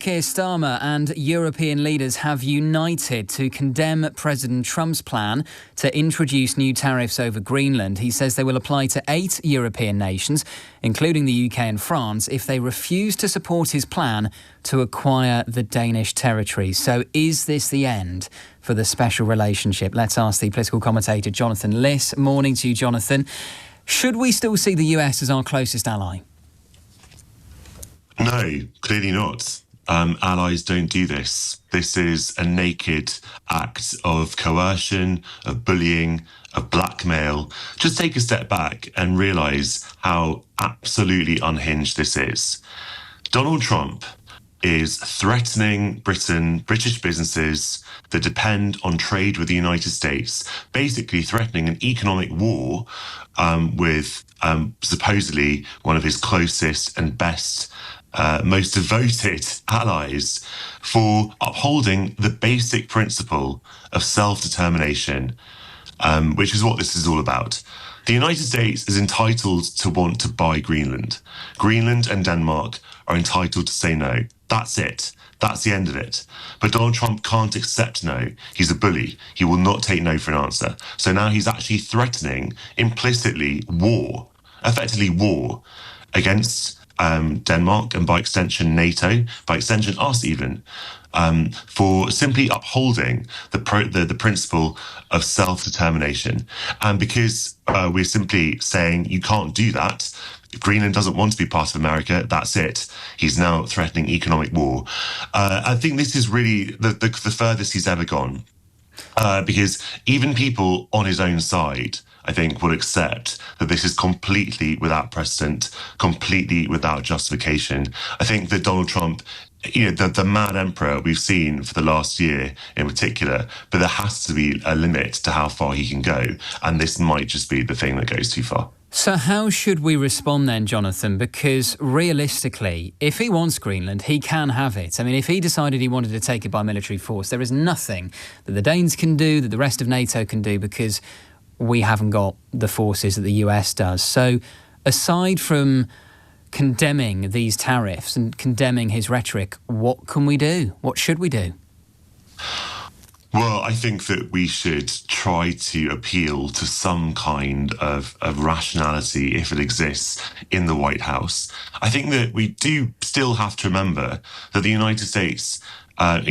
Keir Starmer and European leaders have united to condemn President Trump's plan to introduce new tariffs over Greenland. He says they will apply to 8 European nations, including the UK and France, if they refuse to support his plan to acquire the Danish territory. So is this the end for the special relationship? Let's ask the political commentator Jonathan Lis. Morning to you, Jonathan. Should we still see the US as our closest ally? No, clearly not. Allies don't do this. This is a naked act of coercion, of bullying, of blackmail. Just take a step back and realise how absolutely unhinged this is. Donald Trump is threatening British businesses that depend on trade with the United States, basically threatening an economic war with supposedly one of his closest and best most devoted allies for upholding the basic principle of self-determination, which is what this is all about. The United States is entitled to want to buy Greenland. Greenland and Denmark are entitled to say no. That's it. That's the end of it. But Donald Trump can't accept no. He's a bully. He will not take no for an answer. So now he's actually threatening implicitly war, effectively war against Denmark and by extension NATO, by extension us even, for simply upholding the principle of self-determination. And because we're simply saying you can't do that, if Greenland doesn't want to be part of America, that's it. He's now threatening economic war. I think this is really the furthest he's ever gone. Because even people on his own side, I think, will accept that this is completely without precedent, completely without justification. I think that Donald Trump, the mad emperor we've seen for the last year in particular, but there has to be a limit to how far he can go. And this might just be the thing that goes too far. So how should we respond then, Jonathan? Because realistically, if he wants Greenland, he can have it. I mean, if he decided he wanted to take it by military force, there is nothing that the Danes can do, that the rest of NATO can do, because we haven't got the forces that the US does. So aside from condemning these tariffs and condemning his rhetoric, what can we do? What should we do? Well, I think that we should try to appeal to some kind of rationality, if it exists, in the White House. I think that we do still have to remember that the United States, and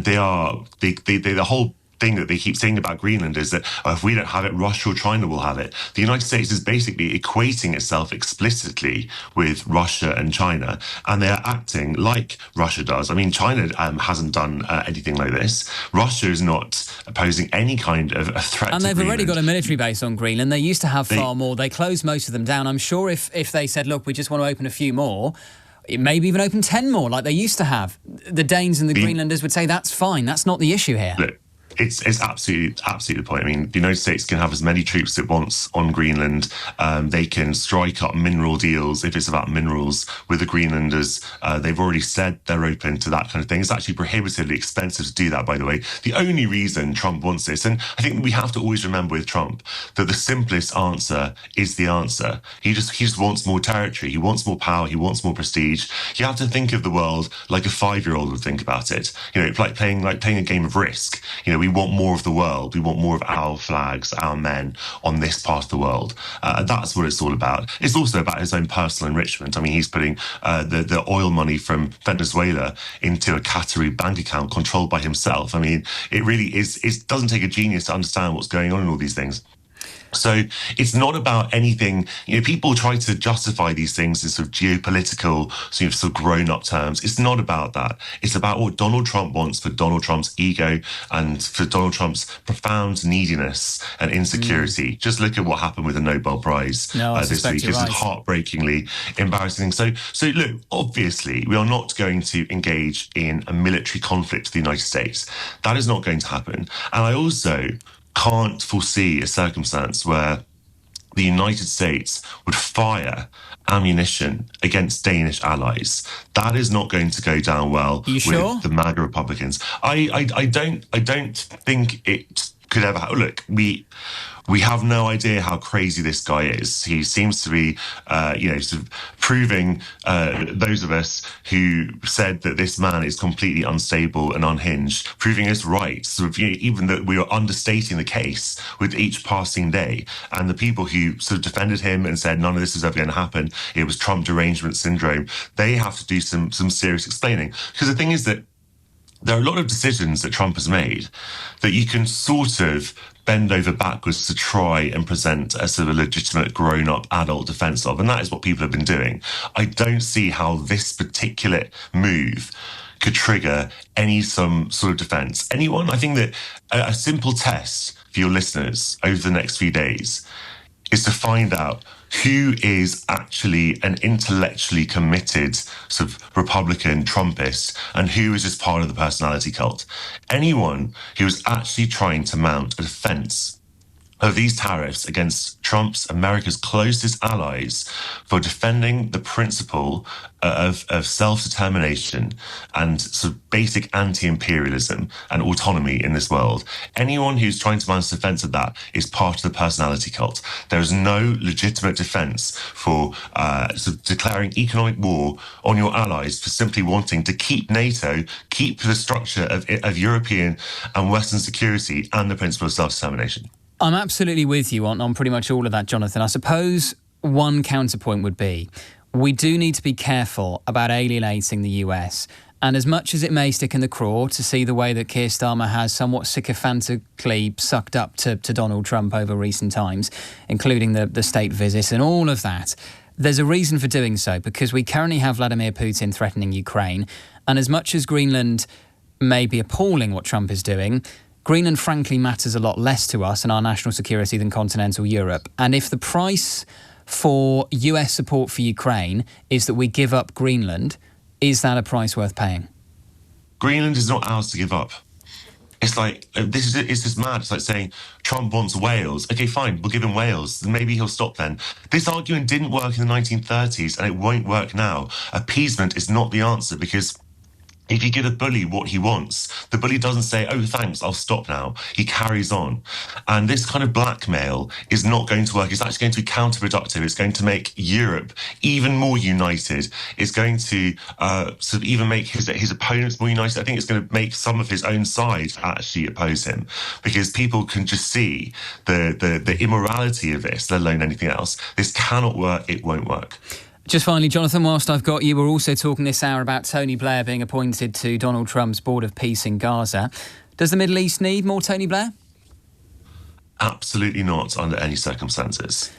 the whole thing that they keep saying about Greenland is that if we don't have it, Russia or China will have it. The United States is basically equating itself explicitly with Russia and China, and they are acting like Russia does. I mean, China hasn't done anything like this. Russia is not posing any kind of a threat and to they've Greenland. Already got a military base on Greenland. They used to have far more. They closed most of them down. I'm sure if they said, look, we just want to open a few more, maybe even open 10 more like they used to have, the Danes and the Greenlanders would say that's fine. That's not the issue here. Look, It's absolutely the point. I mean, the United States can have as many troops as it wants on Greenland. They can strike up mineral deals if it's about minerals with the Greenlanders. They've already said they're open to that kind of thing. It's actually prohibitively expensive to do that, by the way. The only reason Trump wants this, and I think we have to always remember with Trump that the simplest answer is the answer. He just wants more territory. He wants more power. He wants more prestige. You have to think of the world like a 5-year-old would think about it. It's like playing a game of Risk. We want more of the world. We want more of our flags, our men on this part of the world. That's what it's all about. It's also about his own personal enrichment. I mean, he's putting the oil money from Venezuela into a Qatari bank account controlled by himself. I mean, it really is. It doesn't take a genius to understand what's going on in all these things. So it's not about anything. People try to justify these things in sort of geopolitical, sort of grown-up terms. It's not about that. It's about what Donald Trump wants for Donald Trump's ego and for Donald Trump's profound neediness and insecurity. Just look at what happened with the Nobel Prize this week. It's a heartbreakingly embarrassing. So look, obviously, we are not going to engage in a military conflict with the United States. That is not going to happen. And I also can't foresee a circumstance where the United States would fire ammunition against Danish allies. That is not going to go down well with the MAGA Republicans. I don't think it could ever happen. Look, We have no idea how crazy this guy is. He seems to be, sort of proving those of us who said that this man is completely unstable and unhinged, proving us right. Sort of, even that we are understating the case with each passing day. And the people who sort of defended him and said none of this is ever going to happen, it was Trump derangement syndrome, they have to do some serious explaining. Because the thing is that there are a lot of decisions that Trump has made that you can sort of bend over backwards to try and present a sort of legitimate grown-up adult defense of. And that is what people have been doing. I don't see how this particular move could trigger some sort of defense. Anyone? I think that a simple test for your listeners over the next few days is to find out who is actually an intellectually committed sort of Republican Trumpist and who is just part of the personality cult. Anyone who is actually trying to mount a defense of these tariffs against Trump's, America's closest allies, for defending the principle of self-determination and sort of basic anti-imperialism and autonomy in this world. Anyone who's trying to mount a defense of that is part of the personality cult. There is no legitimate defense for sort of declaring economic war on your allies for simply wanting to keep NATO, keep the structure of European and Western security and the principle of self-determination. I'm absolutely with you on pretty much all of that, Jonathan. I suppose one counterpoint would be we do need to be careful about alienating the US. And as much as it may stick in the craw to see the way that Keir Starmer has somewhat sycophantically sucked up to Donald Trump over recent times, including the state visits and all of that, there's a reason for doing so, because we currently have Vladimir Putin threatening Ukraine. And as much as Greenland may be appalling what Trump is doing, Greenland, frankly, matters a lot less to us and our national security than continental Europe. And if the price for US support for Ukraine is that we give up Greenland, is that a price worth paying? Greenland is not ours to give up. It's like, it's just mad. It's like saying Trump wants Wales. Okay, fine, we'll give him Wales. Maybe he'll stop then. This argument didn't work in the 1930s and it won't work now. Appeasement is not the answer, because if you give a bully what he wants, the bully doesn't say, oh, thanks, I'll stop now. He carries on. And this kind of blackmail is not going to work. It's actually going to be counterproductive. It's going to make Europe even more united. It's going to sort of even make his opponents more united. I think it's going to make some of his own side actually oppose him, because people can just see the immorality of this, let alone anything else. This cannot work. It won't work. Just finally, Jonathan, whilst I've got you, we're also talking this hour about Tony Blair being appointed to Donald Trump's Board of Peace in Gaza. Does the Middle East need more Tony Blair? Absolutely not, under any circumstances.